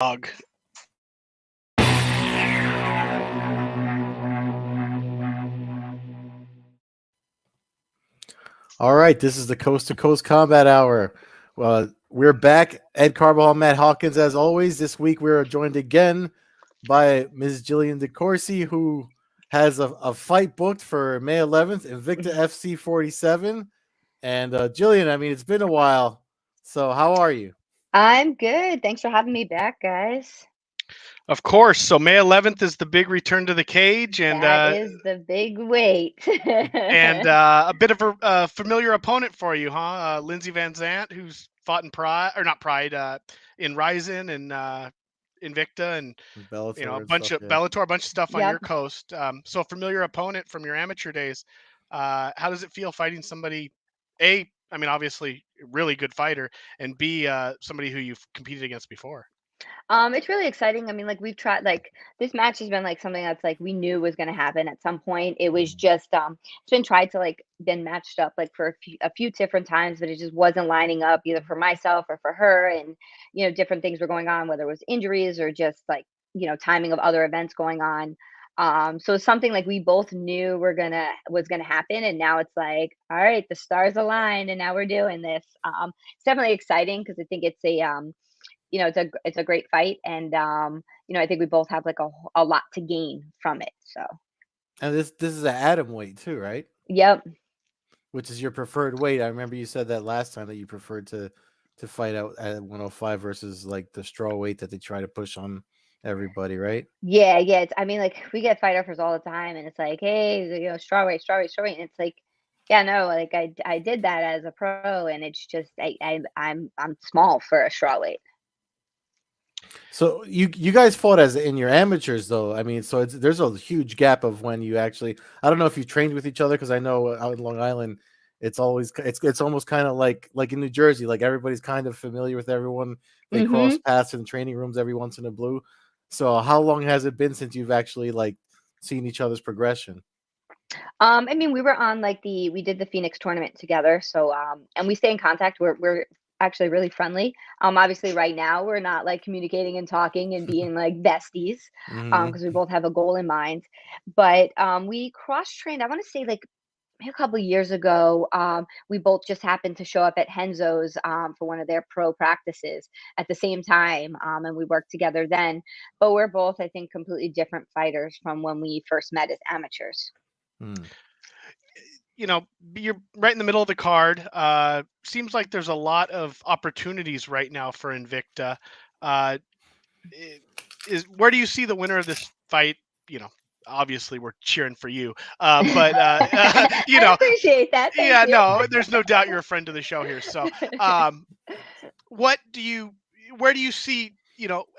Dog. All right, this is the Coast to Coast Combat Hour. We're back. Ed Carbajal, Matt Hawkins, as always. This week we are joined again by Ms. Jillian DeCoursey, who has a fight booked for May 11th, Invicta FC 47. And Jillian, I mean, it's been a while. So how are you? I'm good. Thanks for having me back, guys. Of course. So May 11th is the big return to the cage, and That is the big wait. a bit of a familiar opponent for you, huh? Lindsay Vanzant, who's fought in Pride, or not Pride, in Ryzen and Invicta, and Bellator a and bunch stuff, of yeah. Bellator, a bunch of stuff on your Yep. coast. So a familiar opponent from your amateur days. How does it feel fighting somebody? A, I mean, obviously, a really good fighter, and B, somebody who you've competed against before. It's really exciting. I mean, like we've tried, like this match has been like something that's like we knew was going to happen at some point. It was just, it's been tried to like been matched up like for a few different times, but it just wasn't lining up either for myself or for her. And, different things were going on, whether it was injuries or just like, timing of other events going on. So it's something like we both knew was gonna happen, and now it's like, all right, the stars aligned, and now we're doing this. It's definitely exciting because I think it's a great fight, and I think we both have like a lot to gain from it. So, And this is an atom weight too, right? yep. Which is your preferred weight. I remember you said that last time that you preferred to fight out at 105 versus like the straw weight that they try to push on everybody, right? Yeah, yeah. I mean, like we get fight offers all the time, and it's like, hey, strawweight, strawweight, strawweight, and it's like, yeah, no, like I did that as a pro, and it's just I'm small for a strawweight. So you guys fought as in your amateurs though. I mean, so there's a huge gap of when you actually. I don't know if you trained with each other because I know out in Long Island, it's almost kind of like in New Jersey, like everybody's kind of familiar with everyone. They cross Mm-hmm. paths in training rooms every once in a blue. So how long has it been since you've actually like seen each other's progression? I mean, we did the Phoenix tournament together, so and we stay in contact. We're actually really friendly. Obviously right now we're not like communicating and talking and being like besties, Mm-hmm. because we both have a goal in mind. But we cross trained. I want to say like maybe a couple of years ago. We both just happened to show up at Henzo's for one of their pro practices at the same time, and we worked together then. But we're both, I think, completely different fighters from when we first met as amateurs. You're right in the middle of the card. Seems like there's a lot of opportunities right now for Invicta. Uh, where do you see the winner of this fight? Obviously we're cheering for you, but I appreciate that. Thank yeah, you. no, there's no doubt you're a friend of the show here. So, um, what do you, where do you see,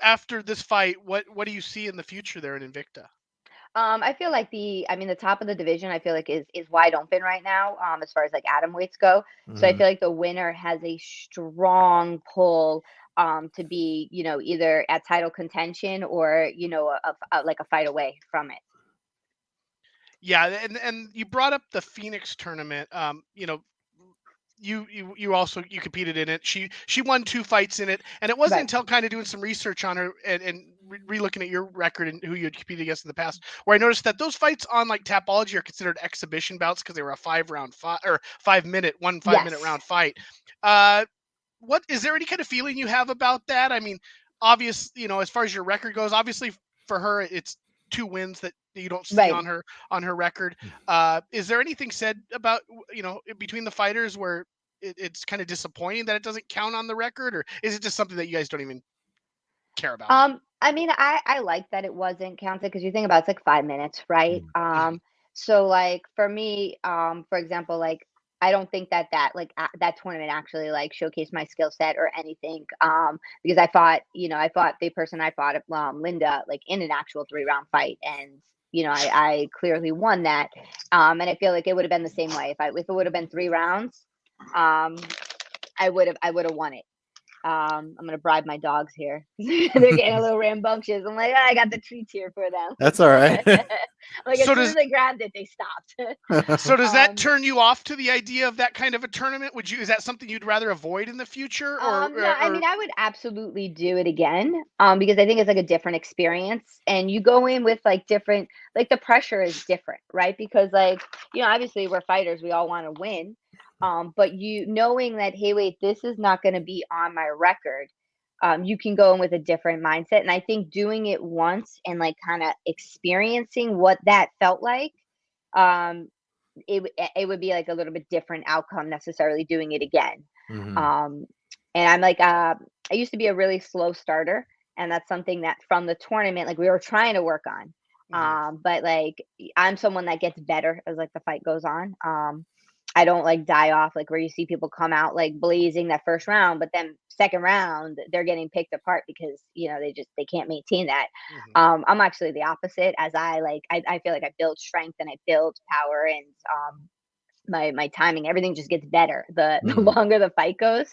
after this fight, what do you see in the future there in Invicta? I feel like the top of the division, I feel like is wide open right now, as far as like atom weights go. So I Mm-hmm. feel like the winner has a strong pull, to be, either at title contention or, like a fight away from it. Yeah, and you brought up the Phoenix tournament. You also you competed in it. She won 2 fights in it, and it wasn't Right. until kind of doing some research on her and re-looking at your record and who you had competed against in the past, where I noticed that those fights on like Tapology are considered exhibition bouts because they were a 5 round fight or 5 minute one 5 minute Yes. round fight. Uh, what is there any kind of feeling you have about that? I mean, obvious, as far as your record goes, obviously for her it's 2 wins that you don't see Right. on her record. Is there anything said about between the fighters where it's kind of disappointing that it doesn't count on the record, or is it just something that you guys don't even care about? I mean, I like that it wasn't counted because you think about it's like 5 minutes, right? Mhm. So like for me, for example, like I don't think that tournament actually like showcased my skill set or anything. Because I fought the person I fought, Linda, like in an actual 3 round fight, and I clearly won that. And I feel like it would have been the same way if it would have been 3 rounds. Um, I would have won it. I'm gonna bribe my dogs here. They're getting a little rambunctious. I'm like, I got the treats here for them. That's all right. Like So as soon does as I grabbed it, they stopped. so does that um, turn you off to the idea of that kind of a tournament? Is that something you'd rather avoid in the future, no, I mean, I would absolutely do it again. Because I think it's like a different experience, and you go in with like different, like the pressure is different, right? Because like, obviously we're fighters, we all want to win. But you knowing that, hey, wait, this is not going to be on my record. You can go in with a different mindset, and I think doing it once and like kind of experiencing what that felt like, um, it would be like a little bit different outcome necessarily doing it again. Hmm. Um, and I'm like, I used to be a really slow starter, and that's something that from the tournament, like we were trying to work on. Mhm. But like I'm someone that gets better as like the fight goes on. I don't like die off like where you see people come out like blazing that first round, but then second round they're getting picked apart because they can't maintain that. Mhm. I'm actually the opposite. As I feel like I build strength and I build power, and my timing, everything just gets better the Hmm. longer the fight goes.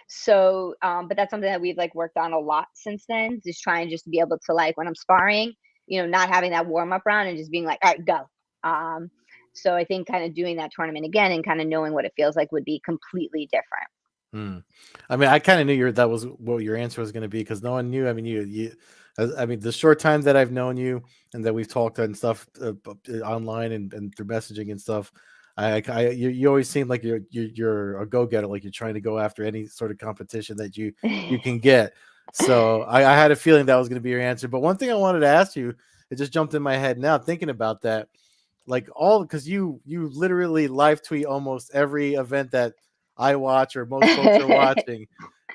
So but that's something that we've like worked on a lot since then, just trying just to be able to like when I'm sparring, not having that warm up round and just being like, all right, go. So I think kind of doing that tournament again and kind of knowing what it feels like would be completely different. Hmm. I mean, I kind of knew that was what your answer was going to be because no one knew. I mean, I mean, the short time that I've known you and that we've talked and stuff online and through messaging and stuff, you always seem like you're a go getter, like you're trying to go after any sort of competition that you can get. So I had a feeling that was going to be your answer. But one thing I wanted to ask you, it just jumped in my head now thinking about that, like because you literally live tweet almost every event that I watch or most folks are watching.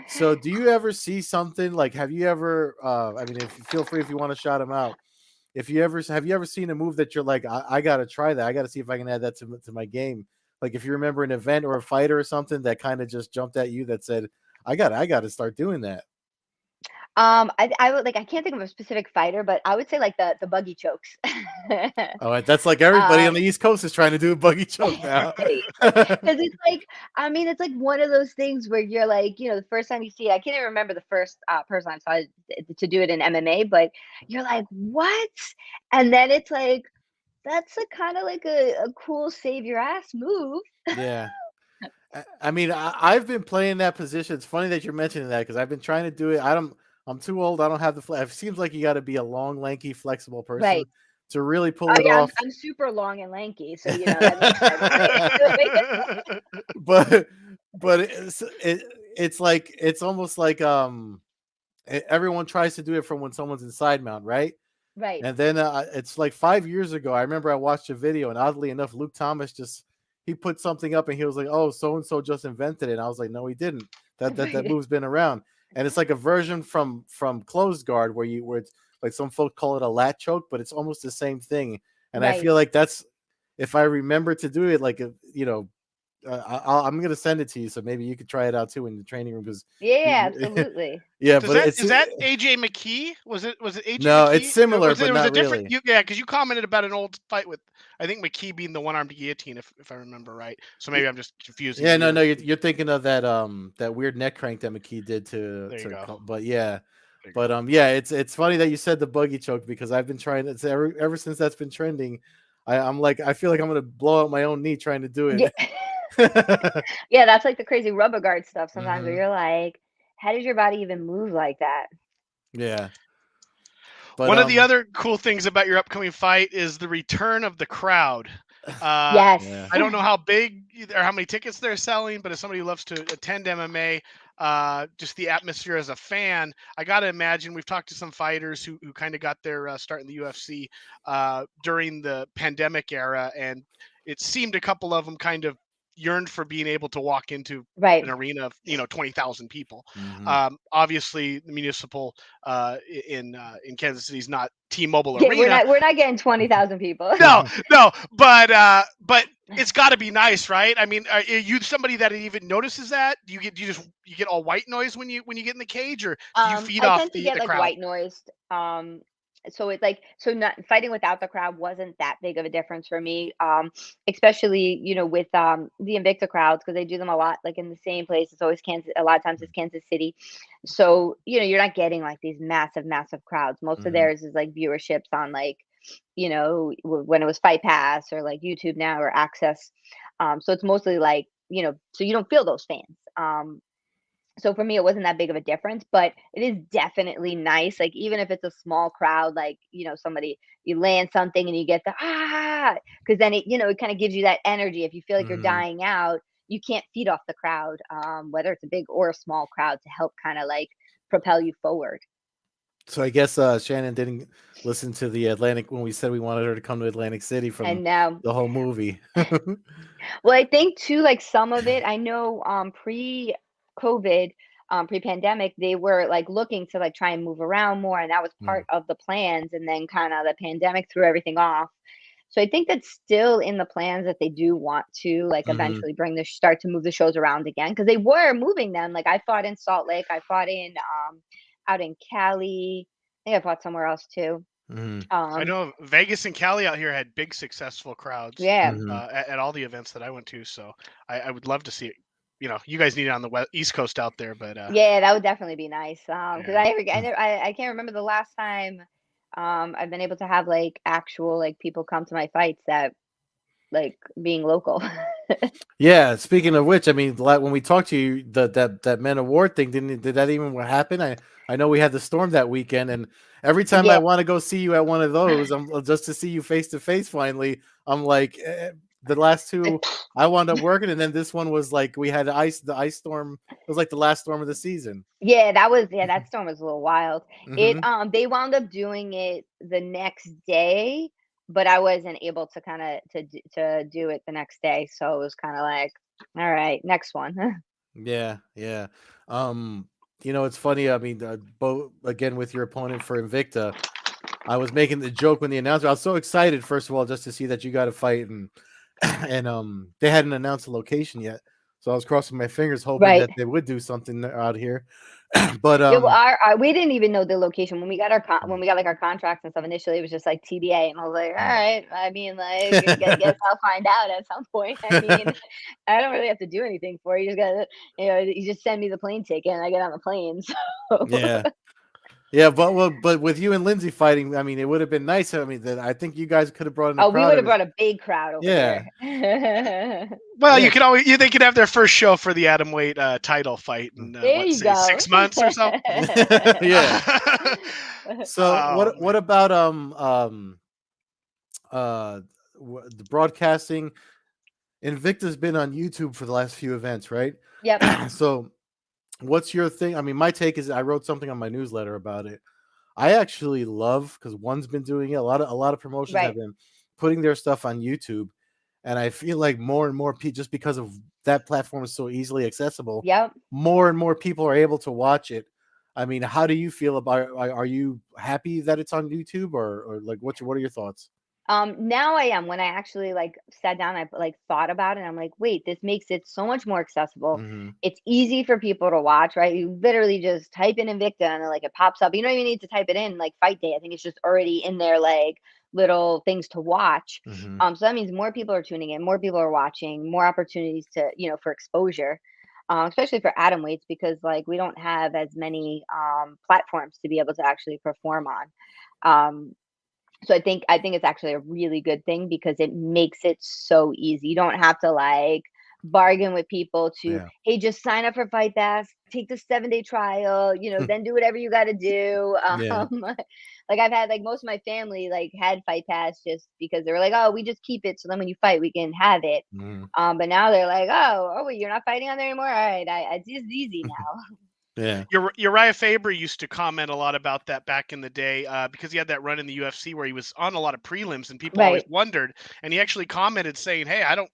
So do you ever see something like have you ever I mean if you feel free if you want to shout them out. If you ever have you ever seen a move that you're like I gotta try that. I gotta see if I can add that to my game. Like if you remember an event or a fighter or something that kind of just jumped at you that said, I gotta start doing that. I would like I can't think of a specific fighter, but I would say like the buggy chokes. All right, that's like everybody on um the East Coast is trying to do a buggy choke now. Because it's like, I mean, it's like one of those things where you're like, the first time you see it, I can't even remember the first person I saw to do it in MMA, but you're like, what? And then it's like, that's a kind of like a cool save your ass move. Yeah. I mean, I've been playing that position. It's funny that you're mentioning that because I've been trying to do it. I'm too old. I don't have the. It seems like you got to be a long, lanky, flexible person Right. to really Oh pull it yeah, off. I'm super long and lanky, so that makes sense. but it's like it's almost like everyone tries to do it from when someone's in side mount, right? Right. And then it's like 5 years ago. I remember I watched a video, and oddly enough, Luke Thomas he put something up, and he was like, "Oh, so and so just invented it." And I was like, "No, he didn't. That Right. move's been around." And it's like a version from closed guard where it's like some folks call it a lat choke, but it's almost the same thing. And I Right. feel like that's if I remember to do it, like I'm gonna send it to you, so maybe you could try it out too in the training room because Yeah, absolutely. yeah, Does but that it's is that AJ McKee? Was it AJ no, it's McKee? Or similar, was but it a not different? really. Yeah, because you commented about an old fight with I think McKee being the one-armed guillotine, if I remember right. So maybe I'm just confusing Yeah, no, your. no, you're thinking of that weird neck crank that McKee did There you go. but yeah, There you but go. yeah, it's funny that you said the buggy choke because I've been trying to ever since that's been trending. I'm like I feel like I'm gonna blow out my own knee trying to do Yeah. it. Yeah, that's like the crazy rubber guard stuff sometimes where Hmm. you're like, how does your body even move like that? Yeah, but One of the other cool things about your upcoming fight is the return of the crowd. Uh, Yes. yeah, I don't know how big or how many tickets they're selling, but as somebody who loves to attend MMA, just the atmosphere as a fan, I got to imagine we've talked to some fighters who kind of got their start in the UFC during the pandemic era, and it seemed a couple of them kind of yearned for being able to walk into an Right. arena of 20,000 people. hmm Obviously, the municipal in Kansas City is not T-Mobile Yeah, we're Arena. not we're not getting 20,000 people. No, no, but it's got to be nice, right? I mean, are you somebody that even notices that? Do you get all white noise when you get in the cage, or do you feed I off tend to the get like crowd? white noised. So it's like, so not fighting without the crowd wasn't that big of a difference for me, especially, with the Invicta crowds, because they do them a lot like in the same place. It's always Kansas, a lot of times it's Kansas City. So you're not getting like these massive crowds. Most of Mhm. theirs is like viewerships on like, when it was Fight Pass or like YouTube Now or Access. So it's mostly like, so you don't feel those fans. So for me, it wasn't that big of a difference, but it is definitely nice. Like even if it's a small crowd, like somebody, you land something and you get the because then it kind of gives you that energy. If you feel like you're Mhm. dying out, you can't feed off the crowd, whether it's a big or a small crowd, to help kind of like propel you forward. So I guess Shannon didn't listen to the Atlantic when we said we wanted her to come to Atlantic City from And now, the whole movie. well, I think too, like some of it, I know, pre-COVID, pre-pandemic, they were like looking to like try and move around more, and that was Mm. part of the plans. And then kind of the pandemic threw everything off. So I think that's still in the plans, that they do want to like Mhm. eventually start to move the shows around again, because they were moving them. Like I fought in Salt Lake, I fought in out in Cali. I think I fought somewhere else too. Mhm. I Um, know Vegas and Cali out here had big successful crowds yeah. Mhm. at all the events that I went to. So I would love to see it. You guys need it on the East Coast out there, but Yeah, that would definitely be nice. Because yeah. I can't remember the last time I've been able to have like actual like people come to my fights, that like being local. Yeah. Speaking of which, I mean, when we talked to you, that Men Award thing did that even happen? I know we had the storm that weekend, and every time Yeah. I want to go see you at one of those, I'm just to see you face to face. Finally, I'm like, the last two I wound up working, and then this one was like we had the ice storm. It was like the last storm of the season. Yeah, that storm was a little wild. Hmm. They wound up doing it the next day, but I wasn't able to kind of to do it the next day, so it was kind of like, all right, next one. Yeah, yeah. Um, it's funny. I mean, both again with your opponent for Invicta. I was making the joke when the announcement. I was so excited, first of all, just to see that you got a fight, and and they hadn't announced the location yet, so I was crossing my fingers, hoping Right. that they would do something out here. But Yeah, well, our we didn't even know the location when we got when mm, we got like our contracts and stuff. Initially, it was just like TBA, and I was like, all mm. right. I mean, like, I guess I'll find out at some point. I mean, I don't really have to do anything for it. You just gotta, you just send me the plane ticket, and I get on the plane. So, Yeah, yeah. But with you and Lindsay fighting, I mean, it would have been nice. I mean, that I think you guys could have brought in a oh, we crowd. would It have was, brought a big crowd over yeah, there. Well, yeah. you could always they could have their first show for the atom weight title fight in There what you say go. 6 months or so. Yeah. So Oh what man. about uh the broadcasting? Invicta's been on YouTube for the last few events, right? Yep. So what's your thing? I mean, my take is I wrote something on my newsletter about it. I actually love, because one's been doing it. A lot of promotions have Right. been putting their stuff on YouTube, and I feel like more and more people, just because of that platform is so easily accessible, Yep. more and more people are able to watch it. I mean, how do you feel about? Are you happy that it's on YouTube, or like what are your thoughts? Now I am. When I actually like sat down, I like thought about it. I'm like, wait, this makes it so much more accessible. Mm-hmm. It's easy for people to watch, right? You literally just type in Invicta and like it pops up. You don't even need to type it in like fight day. I think it's just already in there, like little things to watch. Mm-hmm. So that means more people are tuning in, more people are watching, more opportunities to, for exposure. Especially for atom weights, because like we don't have as many platforms to be able to actually perform on. So I think it's actually a really good thing, because it makes it so easy. You don't have to like bargain with people to, Yeah. hey, just sign up for Fight Pass, take the 7-day trial, then do whatever you got to do. Yeah. Like I've had like most of my family like had Fight Pass just because they were like, oh, we just keep it so then when you fight we can have it. Mm-hmm. But now they're like, oh, wait, you're not fighting on there anymore. All right, it's just easy now. Yeah. Uriah Faber used to comment a lot about that back in the day because he had that run in the UFC where he was on a lot of prelims and people always Right, wondered. And he actually commented saying, "Hey, I don't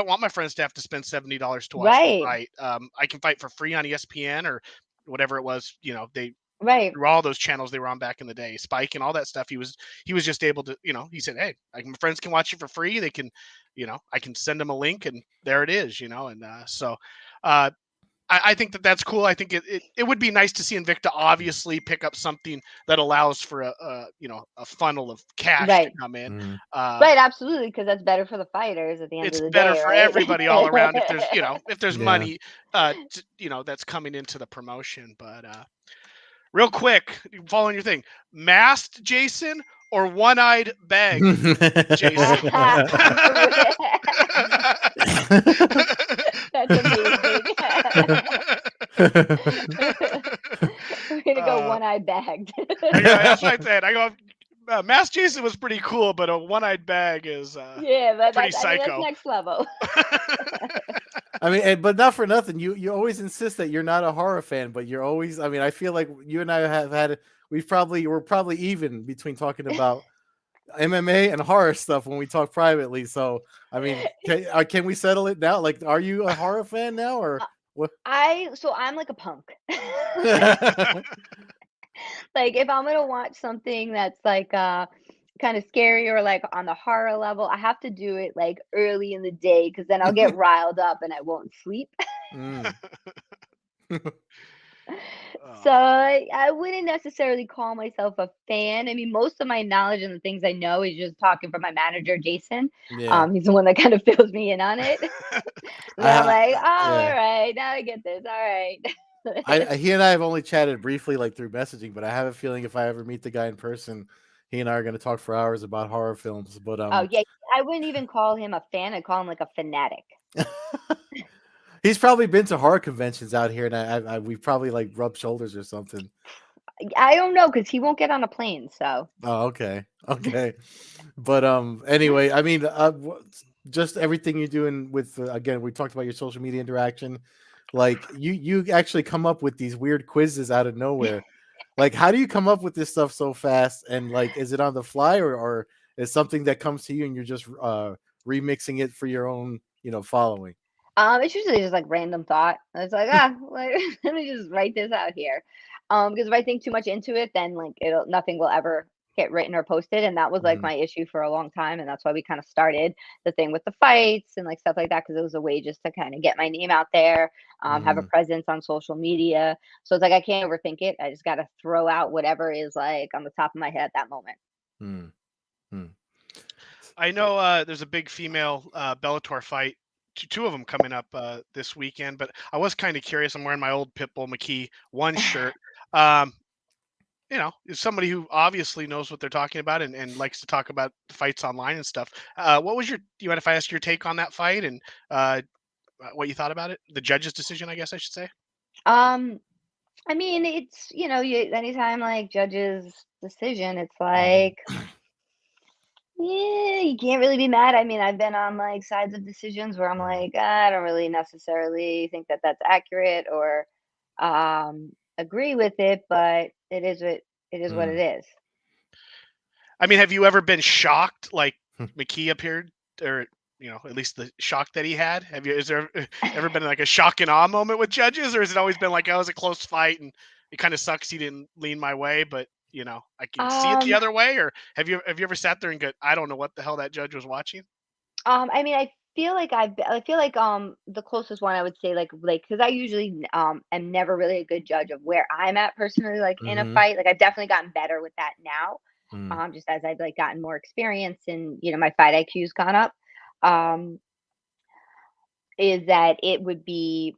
want my friends to have to spend $70 to watch me right, fight. I can fight for free on ESPN or whatever it was. They right. through all those channels they were on back in the day, Spike and all that stuff. He was just able to, he said, "Hey, my friends can watch it for free. They can, I can send them a link and there it is, and so." Uh, I think that's cool. I think it would be nice to see Invicta obviously pick up something that allows for a funnel of cash to Right. come in. Mm. Right, absolutely, because that's better for the fighters at the end It's of the better day, for right? everybody all around if there's Yeah. money that's coming into the promotion. But real quick, following your thing, masked Jason or one-eyed bagged Jason? That's amazing. We're gonna go one-eye bagged. That's what I said. I go. Masked Jason was pretty cool, but a one-eyed bag is Yeah, but pretty I mean that's psycho. next level. I mean, but not for nothing. You always insist that you're not a horror fan, but you're always. I mean, I feel like you and I have had. We're probably even between talking about MMA and horror stuff when we talk privately. So, I mean, can we settle it now? Like, are you a horror fan now, or what? I'm like a punk. Like if I'm gonna watch something that's like kind of scary or like on the horror level, I have to do it like early in the day because then I'll get riled up and I won't sleep. Mm. So I wouldn't necessarily call myself a fan. I mean, most of my knowledge and the things I know is just talking from my manager, Jason. Yeah. He's the one that kind of fills me in on it. I'm like, oh, yeah. all right, now I get this. All right. He and I have only chatted briefly, like through messaging, but I have a feeling if I ever meet the guy in person, he and I are going to talk for hours about horror films. But Oh yeah, I wouldn't even call him a fan. I'd call him like a fanatic. he's probably been to horror conventions out here, and we've probably like rubbed shoulders or something. I don't know because he won't get on a plane. So. Oh, okay. But anyway, I mean, just everything you're doing with again, we talked about your social media interaction. Like you actually come up with these weird quizzes out of nowhere. Like, how do you come up with this stuff so fast? And like, is it on the fly, or is something that comes to you and you're just remixing it for your own, following? It's usually just like random thought. It's like, like, let me just write this out here. Because if I think too much into it, then like nothing will ever get written or posted. And that was like my issue for a long time. And that's why we kind of started the thing with the fights and like stuff like that. Cause it was a way just to kind of get my name out there, have a presence on social media. So it's like, I can't overthink it. I just got to throw out whatever is like on the top of my head at that moment. I know there's a big female Bellator fight. Two of them coming up this weekend, but I was kind of curious. I'm wearing my old Pitbull McKee one shirt. Is somebody who obviously knows what they're talking about and likes to talk about fights online and stuff. What was do you mind if I ask your take on that fight and what you thought about it? The judge's decision, I guess I should say. I mean, it's anytime like judge's decision, it's like yeah, you can't really be mad. I mean, I've been on like sides of decisions where I'm like, I don't really necessarily think that that's accurate or agree with it, but what it is. I mean, have you ever been shocked like McKee appeared, or at least the shock that he had? Is there ever been like a shock and awe moment with judges, or has it always been like, oh, it was a close fight and it kind of sucks he didn't lean my way, but I can see it the other way? Or have you ever sat there and go, I don't know what the hell that judge was watching? I mean, I feel like the closest one I would say like because I usually am never really a good judge of where I'm at personally, like in a fight. Like I've definitely gotten better with that now. Just as I've like gotten more experience and my fight IQ's gone up. Is that it would be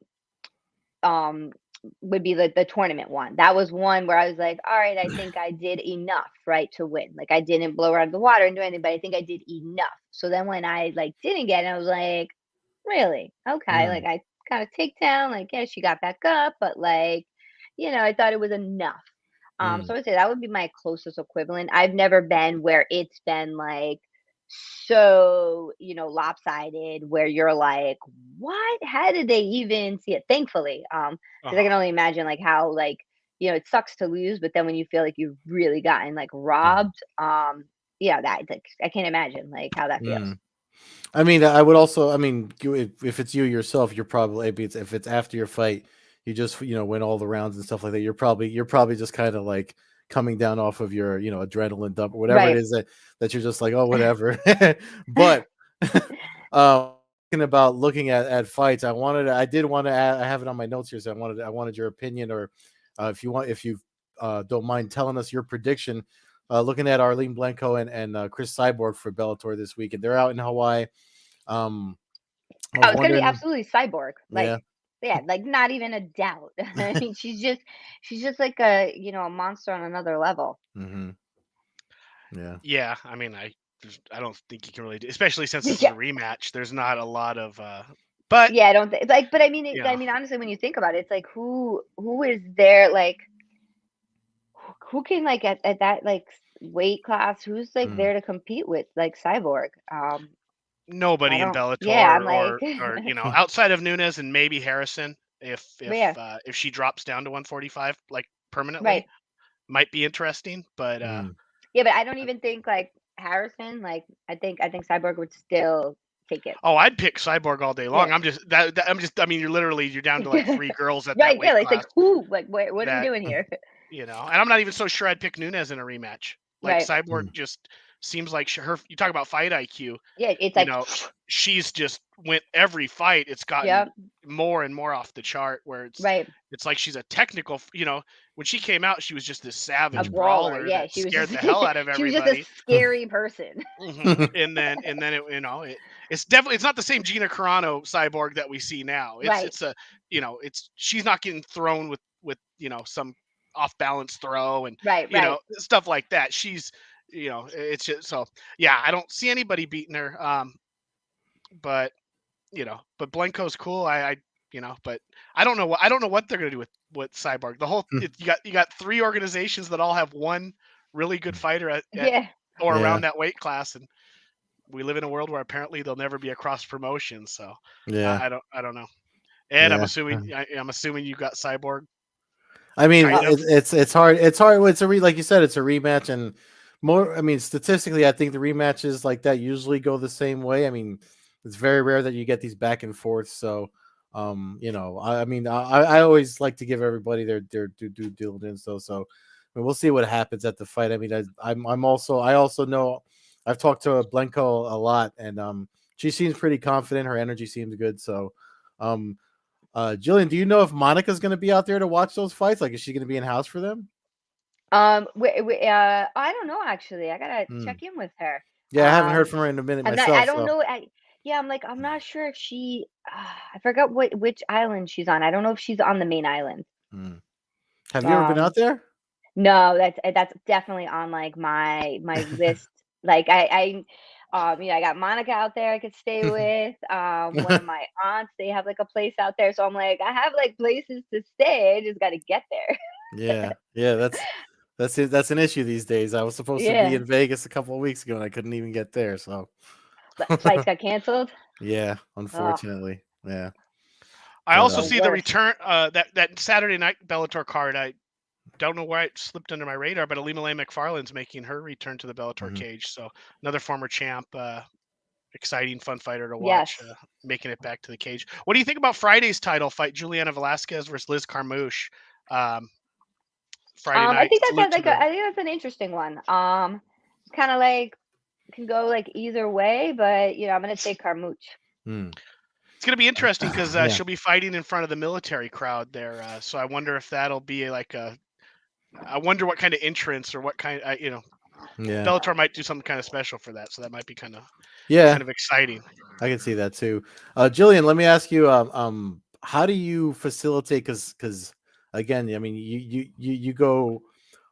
the tournament one. That was one where I was like, all right, I think I did enough, right, to win. Like I didn't blow her out of the water and do anything, but I think I did enough. So then when I like didn't get it, I was like, really? Okay. Like I kind of takedown, like, yeah, she got back up, but like, I thought it was enough. So I would say that would be my closest equivalent. I've never been where it's been like so lopsided where you're like, what, how did they even see it? Thankfully because I can only imagine like how like it sucks to lose, but then when you feel like you've really gotten like robbed, that like I can't imagine like how that feels. I mean, I would also, I mean, if it's you yourself, you're probably, if it's after your fight, you just win all the rounds and stuff like that, you're probably just kind of like coming down off of your adrenaline dump or whatever it is that you're just like, oh, whatever. But about looking at fights, I did want to I have it on my notes here, so I wanted your opinion, or if you don't mind telling us your prediction. Looking at Arlene Blencowe and Chris Cyborg for Bellator this week, and they're out in Hawaii. I was it's gonna be wondering, absolutely Cyborg. yeah, Yeah, like not even a doubt. I mean, she's just like a a monster on another level. hmm yeah, Yeah, I mean, I don't think you can really do, especially since this is Yeah, a rematch. There's not a lot of, but yeah. I don't think but I mean, you I know, mean, honestly, when you think about it, it's like who is there like who can like at that like weight class? Who's like mm. there to compete with like Cyborg? I nobody in don't. Bellator, Yeah, I'm like, or outside of Nunes and maybe Harrison, but yeah, if she drops down to 145 like permanently, right. might be interesting. But Mm. Yeah, but I don't even think like Harrison. Like I think Cyborg would still take it. oh, I'd pick Cyborg all day long. Yeah. I'm just I mean, you're down to like three girls at that Right. Yeah. weight Like, it's class like who? Like what are we that doing here? and I'm not even so sure I'd pick Nunes in a rematch. Like Right. Cyborg Mm. just seems like her. You talk about fight IQ. Yeah. It's You like know, she's just went every fight. It's gotten yeah. more and more off the chart. Where Right. it's like she's a technical. When she came out, she was just this A savage brawler. brawler Yeah. that She was scared just the hell out of she was just a everybody. scary person. And then it's definitely it's not the same Gina Carano Cyborg that we see now. It's Right. it's a it's she's not getting thrown with some off balance throw and Right. Right. stuff like that. She's it's just so yeah, I don't see anybody beating her. But but Blanco's cool. But I don't know what they're gonna do with Cyborg. You got three organizations that all have one really good fighter at Yeah. or yeah, around that weight class, and we live in a world where apparently there'll never be a cross promotion. So yeah, I don't know. Ed, yeah. I'm assuming you got Cyborg I mean, kind of. it's hard. It's hard. It's like you said, it's a rematch, and more. I mean, statistically, I think the rematches like that usually go the same way. I mean, it's very rare that you get these back and forth. So, I mean, I always like to give everybody their due diligence, though. So, I mean, we'll see what happens at the fight. I mean, I also know I've talked to Blanco a lot, and she seems pretty confident. Her energy seems good. So, um, Jillian, do you know if Monica's going to be out there to watch those fights? Like, is she going to be in house for them? I don't know actually. I gotta Hmm. check in with her. Yeah, I haven't heard from her in a minute I'm not. I myself. don't So, know. Yeah, I'm not sure if she. I forgot which island she's on. I don't know if she's on the main island. hmm. Have you ever been Um, out there? no, that's definitely on like my list. Like I got Monica out there I could stay with. One of my aunts, they have like a place out there, so I'm like, I have like places to stay. I just got to get there. Yeah, yeah, that's it. That's an issue these days. I was supposed to be Yeah, in Vegas a couple of weeks ago, and I couldn't even get there. So, flights got canceled. yeah, Oh, unfortunately, yeah. I But also the see the worst. return that Saturday night Bellator card. I don't know where it slipped under my radar, but Alima McFarland's making her return to the Bellator mhm. cage. So another former champ, exciting, fun fighter to Yes. watch, making it back to the cage. What do you think about Friday's title fight, Juliana Velasquez versus Liz Carmouche? Um, Friday I night. think that's Salute to the. I think that's an interesting one. Kind of like can go like either way, but I'm gonna say Carmouche. Hmm. It's going to be interesting because Yeah, she'll be fighting in front of the military crowd there. So I wonder if that'll be like a. I wonder what kind of entrance or what kind. yeah, Bellator might do something kind of special for that. So that might be yeah. kind of exciting. I can see that too. Jillian, let me ask you, how do you facilitate? Because again, I mean, you go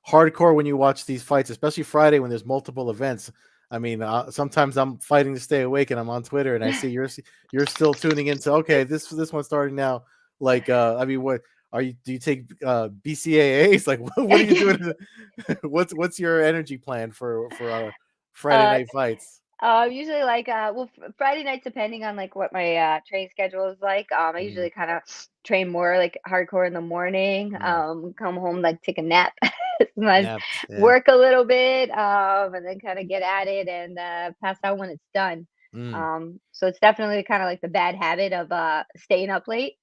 hardcore when you watch these fights, especially Friday when there's multiple events. I mean, sometimes I'm fighting to stay awake, and I'm on Twitter, and I see you're still tuning into. Okay, this one's starting now. Like, I mean, what are you? Do you take BCAAs? Like, what are you doing? What's your energy plan for Friday uh, night fights? Usually like Friday nights depending on like what my training schedule is like. I Mhm. usually kind of train more like hardcore in the morning. Mm. Come home like take a nap, sometimes Naps, yeah. work a little bit, and then kind of get at it and pass out when it's done. Mm. So it's definitely kind of like the bad habit of staying up late,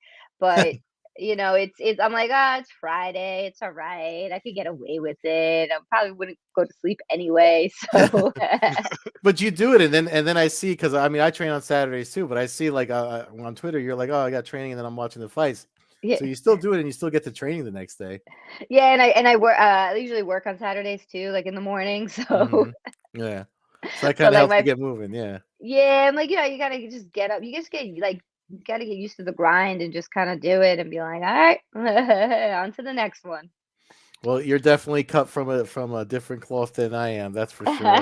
but it's I'm like, it's Friday, it's all right. I could get away with it. I probably wouldn't go to sleep anyway. So But you do it, and then I see, because I mean I train on Saturdays too, but I see like on Twitter you're like, oh, I got training, and then I'm watching the fights. yeah, So you still do it, and you still get to training the next day. yeah, and I work. I usually work on Saturdays too, like in the morning. So Yeah. So that so kind of like helps you my get moving. Yeah. yeah, I'm like, you gotta just get up. You just get like you gotta get used to the grind and just kind of do it and be like, all right, on to the next one. Well, you're definitely cut from a different cloth than I am. That's for sure. I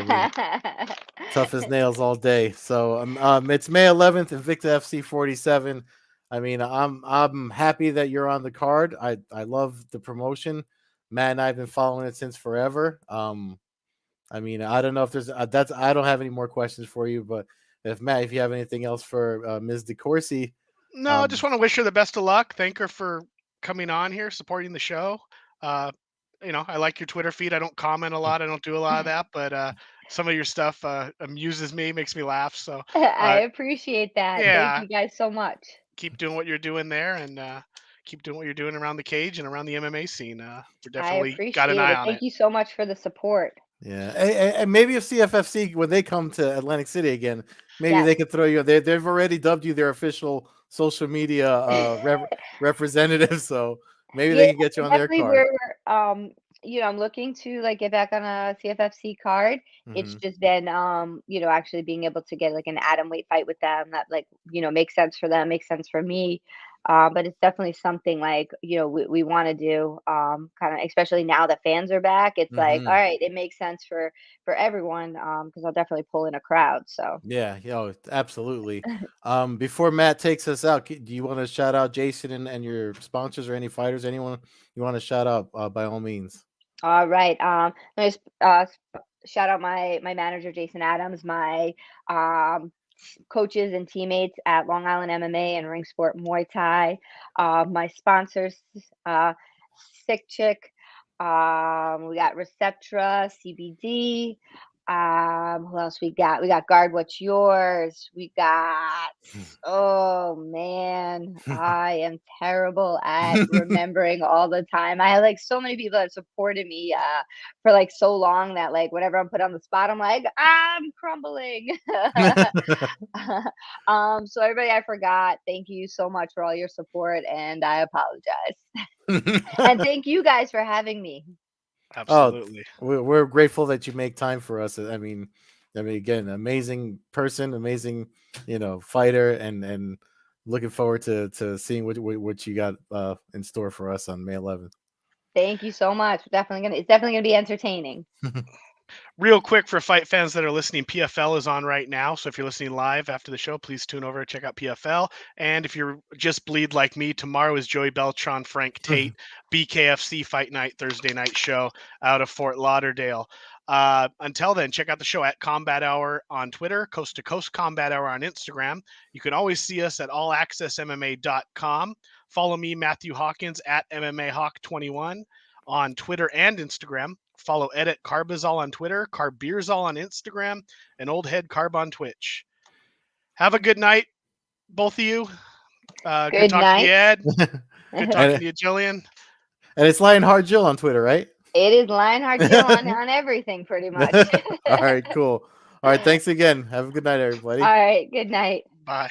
mean, tough as nails all day. So it's May 11th, Invicta FC 47. I mean, I'm happy that you're on the card. I love the promotion. Matt and I've been following it since forever. I mean, I don't know if there's I don't have any more questions for you, but if you have anything else for Ms. DeCoursey, No, I just um, want to wish her the best of luck. Thank her for coming on here, supporting the show. Uh, I like your Twitter feed. I don't comment a lot. I don't do a lot of that, but some of your stuff amuses me, makes me laugh. So, I uh, appreciate that. Thank yeah, you guys so much. keep doing what you're doing there, and keep doing what you're doing around the cage and around the MMA scene. We're I definitely got an appreciate eye it. on Thank it. you so much for the support. yeah, and maybe if CFFC, when they come to Atlantic City again, maybe Yes. they could throw you. They've already dubbed you their official social media representative, so maybe Yeah, they can get you on their definitely card. I'm looking to like get back on a CFFC card. It's Hmm. just been actually being able to get like an atom weight fight with them that like, makes sense for them, makes sense for me. But it's definitely something like, we want to do, kind of, especially now that fans are back. It's like, all Hmm. right, it makes sense for everyone, because I'll definitely pull in a crowd. So Yeah, absolutely. Before Matt takes us out, do you want to shout out Jason and your sponsors, or any fighters, anyone you want to shout out? By all means. all right. Let me shout out my manager Jason Adams, my um coaches and teammates at Long Island MMA and Ring Sport Muay Thai, my sponsors, uh, Sick Chick, we got Receptra, CBD. Who else we got? We got Guard What's Yours. We got, oh man, I am terrible at remembering all the time. I have like so many people that have supported me for like so long that like whenever I'm put on the spot, I'm like, I'm crumbling. So everybody I forgot, thank you so much for all your support and I apologize. And thank you guys for having me. Oh, Absolutely. we're grateful that you make time for us. I mean, again, amazing person, amazing, fighter, and looking forward to seeing what you got in store for us on May 11th. Thank you so much. It's definitely gonna be entertaining. Real quick for fight fans that are listening, PFL is on right now. So if you're listening live after the show, please tune over and check out PFL. And if you're just bleed like me, tomorrow is Joey Beltran, Frank Tate, BKFC Fight Night, Thursday night show out of Fort Lauderdale. Until then, check out the show at Combat Hour on Twitter, Coast to Coast Combat Hour on Instagram. You can always see us at allaccessmma.com. Follow me, Matthew Hawkins, at MMAHawk21 on Twitter and Instagram. Follow Edit Carbazol on Twitter, Carbeerzol on Instagram, and Old Head Carb on Twitch. Have a good night, both of you. Good Good talking to you, night. Ed. Good talking and, to you, Jillian. and it's Lionheart Jill on Twitter, right? It is Lionheart Jill on everything pretty much. All right, cool. All right, thanks again. Have a good night, everybody. All right, good night. Bye.